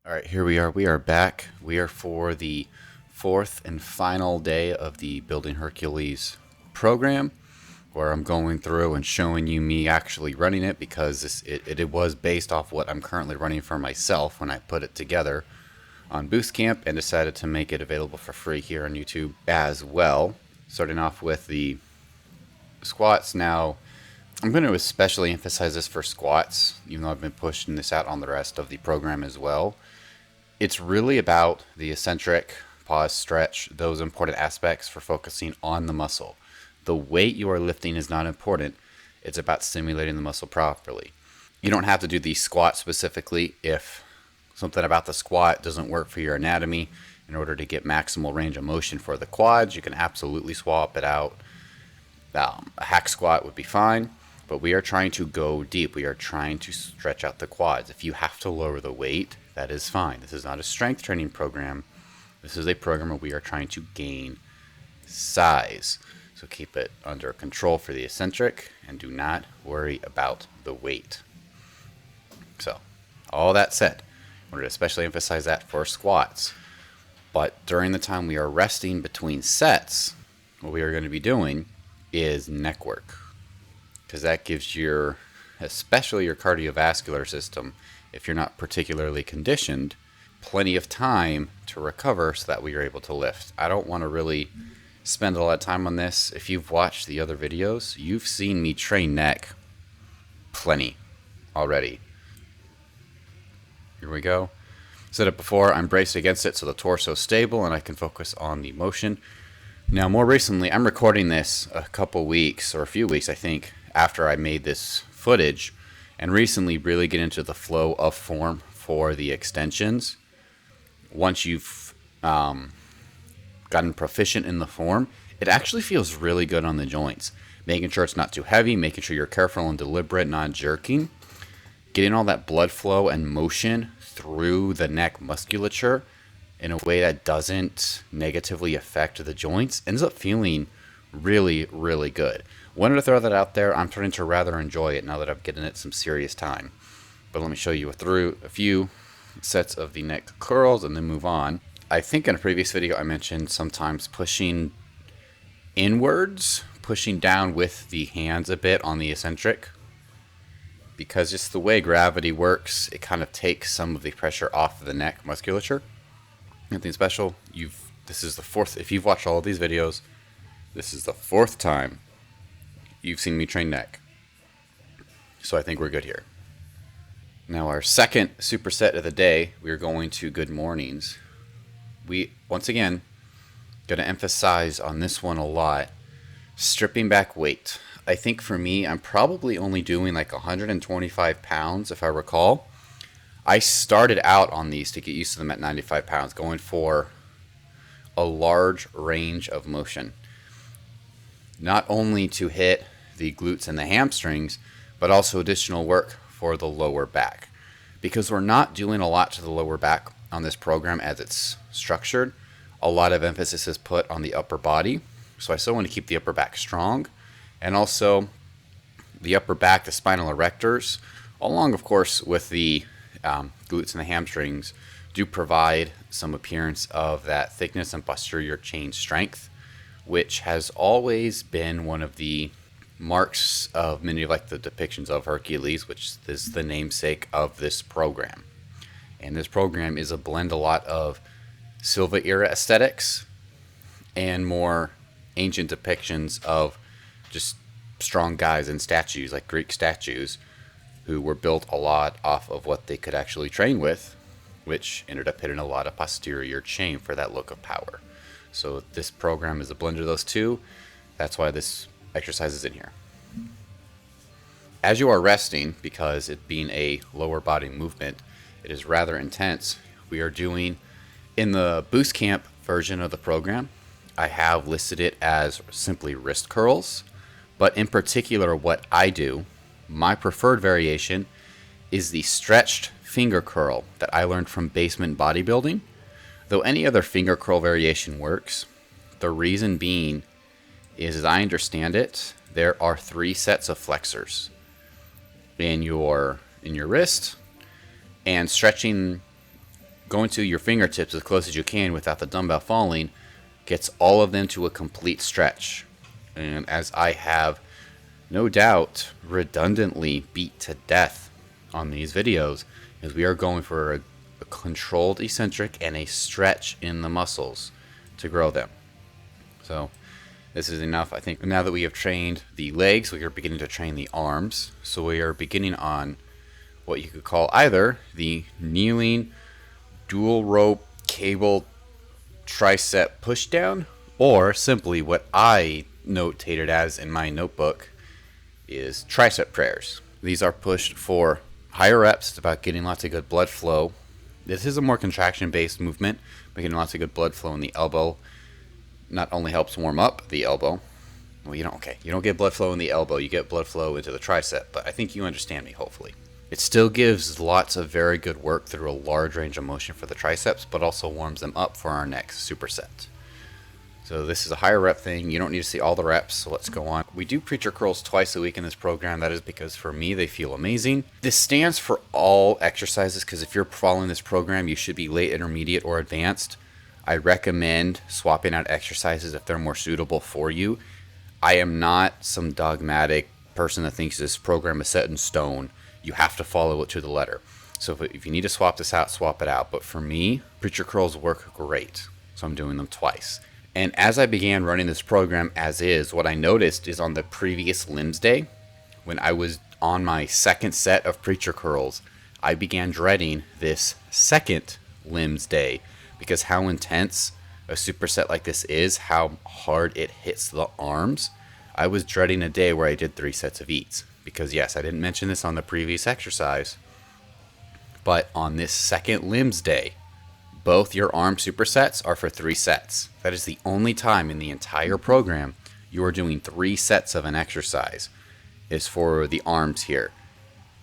All right, here we are. We are back. We are for the fourth and final day of the Building Hercules program, where I'm going through and showing you me actually running it, because it was based off what I'm currently running for myself when I put it together on Boost Camp and decided to make it available for free here on YouTube as well. Starting off with the squats. Now, I'm going to especially emphasize this for squats, even though I've been pushing this out on the rest of the program as well. It's really about the eccentric, pause, stretch, those important aspects for focusing on the muscle. The weight you are lifting is not important. It's about stimulating the muscle properly. You don't have to do the squat specifically if something about the squat doesn't work for your anatomy. In order to get maximal range of motion for the quads, you can absolutely swap it out. A hack squat would be fine, but we are trying to go deep. We are trying to stretch out the quads. If you have to lower the weight, that is fine. This is not a strength training program. This is a program where we are trying to gain size. So keep it under control for the eccentric and do not worry about the weight. So, all that said, I wanted to especially emphasize that for squats. But during the time we are resting between sets, what we are going to be doing is neck work, because that gives especially your cardiovascular system, if you're not particularly conditioned, plenty of time to recover so that we are able to lift. I don't want to really spend a lot of time on this. If you've watched the other videos, you've seen me train neck plenty already. Here we go. Said it before, I'm braced against it so the torso is stable and I can focus on the motion. Now, more recently, I'm recording this a couple weeks, or a few weeks, I think, after I made this footage, and recently really get into the flow of form for the extensions. Once you've gotten proficient in the form, it actually feels really good on the joints. Making sure it's not too heavy, making sure you're careful and deliberate, not jerking. Getting all that blood flow and motion through the neck musculature in a way that doesn't negatively affect the joints ends up feeling really, really good. Wanted to throw that out there. I'm starting to rather enjoy it now that I've given it some serious time. But let me show you through a few sets of the neck curls and then move on. I think in a previous video I mentioned sometimes pushing inwards, pushing down with the hands a bit on the eccentric, because just the way gravity works, it kind of takes some of the pressure off of the neck musculature. Nothing special. This is the fourth. If you've watched all of these videos, this is the fourth time you've seen me train neck. So I think we're good here. Now, our second superset of the day, we're going to good mornings. We, once again, going to emphasize on this one a lot, stripping back weight. I think for me, I'm probably only doing like 125 pounds, if I recall. I started out on these to get used to them at 95 pounds, going for a large range of motion. Not only to hit the glutes and the hamstrings, but also additional work for the lower back. Because we're not doing a lot to the lower back on this program as it's structured, a lot of emphasis is put on the upper body. So I still want to keep the upper back strong. And also the upper back, the spinal erectors, along of course with the glutes and the hamstrings, do provide some appearance of that thickness and posterior chain strength, which has always been one of the marks of many of like the depictions of Hercules, which is the namesake of this program. And this program is a blend a lot of Silva era aesthetics and more ancient depictions of just strong guys and statues, like Greek statues, who were built a lot off of what they could actually train with, which ended up hitting a lot of posterior chain for that look of power. So this program is a blend of those two. That's why this exercise is in here. As you are resting, because it being a lower body movement, it is rather intense. We are doing, in the Boost Camp version of the program, I have listed it as simply wrist curls, but in particular what I do, my preferred variation is the stretched finger curl that I learned from basement bodybuilding. Though any other finger curl variation works, the reason being is, as I understand it, there are 3 sets of flexors in your wrist, and stretching going to your fingertips as close as you can without the dumbbell falling gets all of them to a complete stretch. And as I have no doubt redundantly beat to death on these videos, is we are going for a controlled eccentric and a stretch in the muscles to grow them. So this is enough. I think now that we have trained the legs, we are beginning to train the arms. So we are beginning on what you could call either the kneeling dual rope cable tricep pushdown, or simply what I notated as in my notebook is tricep prayers. These are pushed for higher reps. It's about getting lots of good blood flow. This is a more contraction based movement, but getting lots of good blood flow in the elbow not only helps warm up the elbow. Well, you don't get blood flow in the elbow, you get blood flow into the tricep, but I think you understand me, hopefully. It still gives lots of very good work through a large range of motion for the triceps, but also warms them up for our next superset. So this is a higher rep thing. You don't need to see all the reps, so let's go on. We do preacher curls twice a week in this program. That is because for me, they feel amazing. This stands for all exercises, because if you're following this program, you should be late, intermediate, or advanced. I recommend swapping out exercises if they're more suitable for you. I am not some dogmatic person that thinks this program is set in stone. You have to follow it to the letter. So if you need to swap this out, swap it out. But for me, preacher curls work great, so I'm doing them twice. And as I began running this program as is, what I noticed is on the previous limbs day, when I was on my second set of preacher curls, I began dreading this second limbs day, because how intense a superset like this is, how hard it hits the arms. I was dreading a day where I did 3 sets of eats, because yes, I didn't mention this on the previous exercise, but on this second limbs day, both your arm supersets are for 3 sets. That is the only time in the entire program you are doing 3 sets of an exercise, is for the arms here.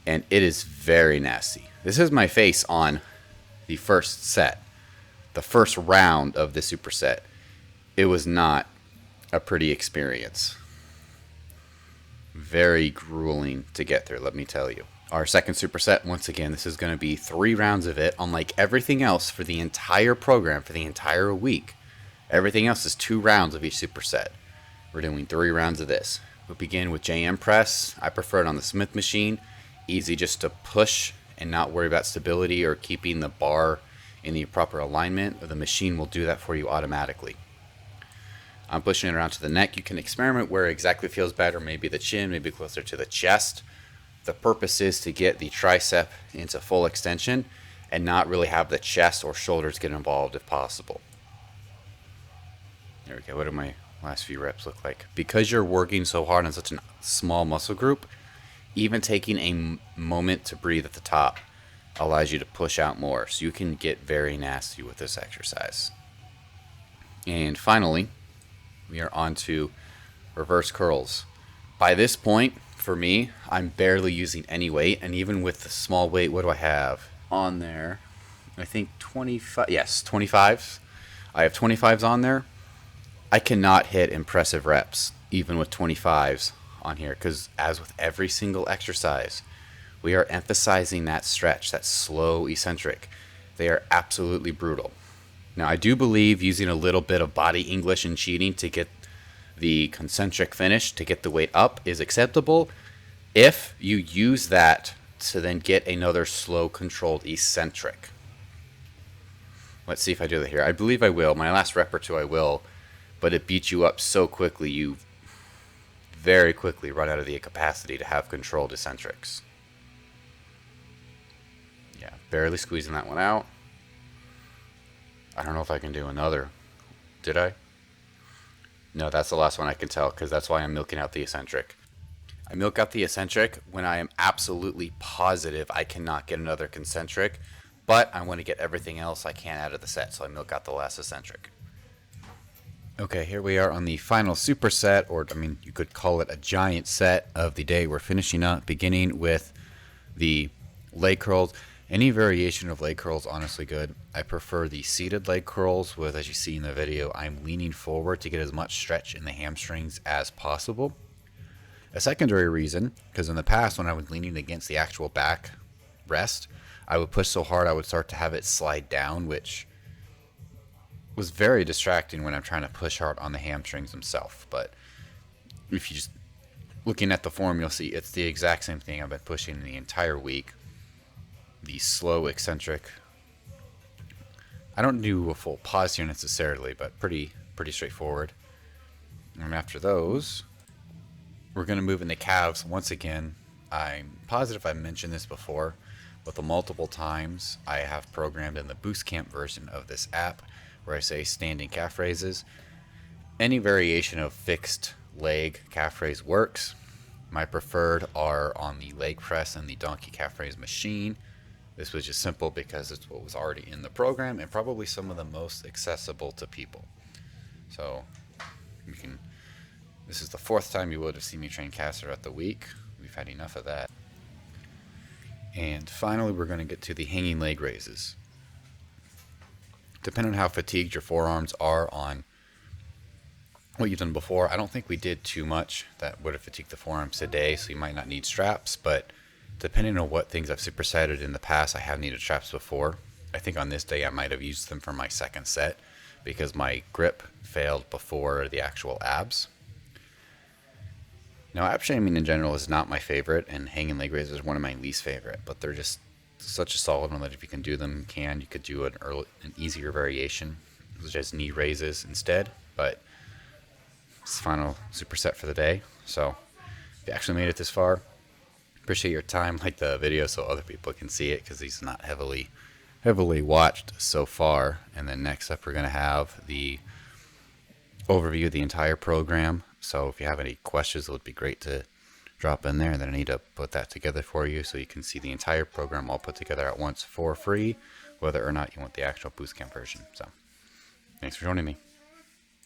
And it is very nasty. This is my face on the first set, the first round of the superset. It was not a pretty experience. Very grueling to get through, let me tell you. Our second superset, once again, this is going to be 3 rounds of it. Unlike everything else for the entire program, for the entire week, everything else is 2 rounds of each superset. We're doing 3 rounds of this. We'll begin with JM press. I prefer it on the Smith machine. Easy just to push and not worry about stability or keeping the bar in the proper alignment. The machine will do that for you automatically. I'm pushing it around to the neck. You can experiment where it exactly feels better, maybe the chin, maybe closer to the chest. The purpose is to get the tricep into full extension and not really have the chest or shoulders get involved if possible. There we go. What do my last few reps look like? Because you're working so hard on such a small muscle group, even taking a moment to breathe at the top allows you to push out more. So you can get very nasty with this exercise. And finally, we are on to reverse curls. By this point, for me, I'm barely using any weight, and even with the small weight, what do I have on there? I think 25, yes, 25s. I have 25s on there. I cannot hit impressive reps, even with 25s on here, because as with every single exercise, we are emphasizing that stretch, that slow eccentric. They are absolutely brutal. Now, I do believe using a little bit of body English and cheating to get the concentric finish, to get the weight up, is acceptable if you use that to then get another slow controlled eccentric. Let's see if I do that here. I believe I will. My last rep or 2 I will, but it beats you up so quickly, you very quickly run out of the capacity to have controlled eccentrics. Yeah, barely squeezing that one out. I don't know if I can do another. Did I? No, that's the last one I can tell, because that's why I'm milking out the eccentric. I milk out the eccentric when I am absolutely positive I cannot get another concentric, but I want to get everything else I can out of the set, so I milk out the last eccentric. Okay, here we are on the final superset, or I mean, you could call it a giant set of the day. We're finishing up, beginning with the leg curls. Any variation of leg curls, honestly good. I prefer the seated leg curls with, as you see in the video, I'm leaning forward to get as much stretch in the hamstrings as possible. A secondary reason, because in the past when I was leaning against the actual back rest, I would push so hard I would start to have it slide down, which was very distracting when I'm trying to push hard on the hamstrings themselves. But if you just looking at the form, you'll see it's the exact same thing I've been pushing the entire week. The slow eccentric. I don't do a full pause here necessarily, but pretty straightforward. And after those, we're going to move into calves once again. I'm positive I mentioned this before, but the multiple times I have programmed in the Boost Camp version of this app where I say standing calf raises. Any variation of fixed leg calf raise works. My preferred are on the leg press and the donkey calf raise machine. This was just simple because it's what was already in the program and probably some of the most accessible to people. So this is the 4th time you would have seen me train calves throughout the week. We've had enough of that. And finally, we're going to get to the hanging leg raises. Depending on how fatigued your forearms are on what you've done before, I don't think we did too much that would have fatigued the forearms today, so you might not need straps, but depending on what things I've supersetted in the past, I have needed straps before. I think on this day I might have used them for my second set because my grip failed before the actual abs. Now, ab shaming in general is not my favorite, and hanging leg raises is one of my least favorite, but they're just such a solid one that if you can do them, you could do an easier variation, such as knee raises instead, but it's the final superset for the day. So if you actually made it this far, appreciate your time. Like the video so other people can see it because he's not heavily watched so far. And then next up, we're going to have the overview of the entire program. So if you have any questions, it would be great to drop in there, and then I need to put that together for you so you can see the entire program all put together at once for free, whether or not you want the actual Boost Camp version. So thanks for joining me.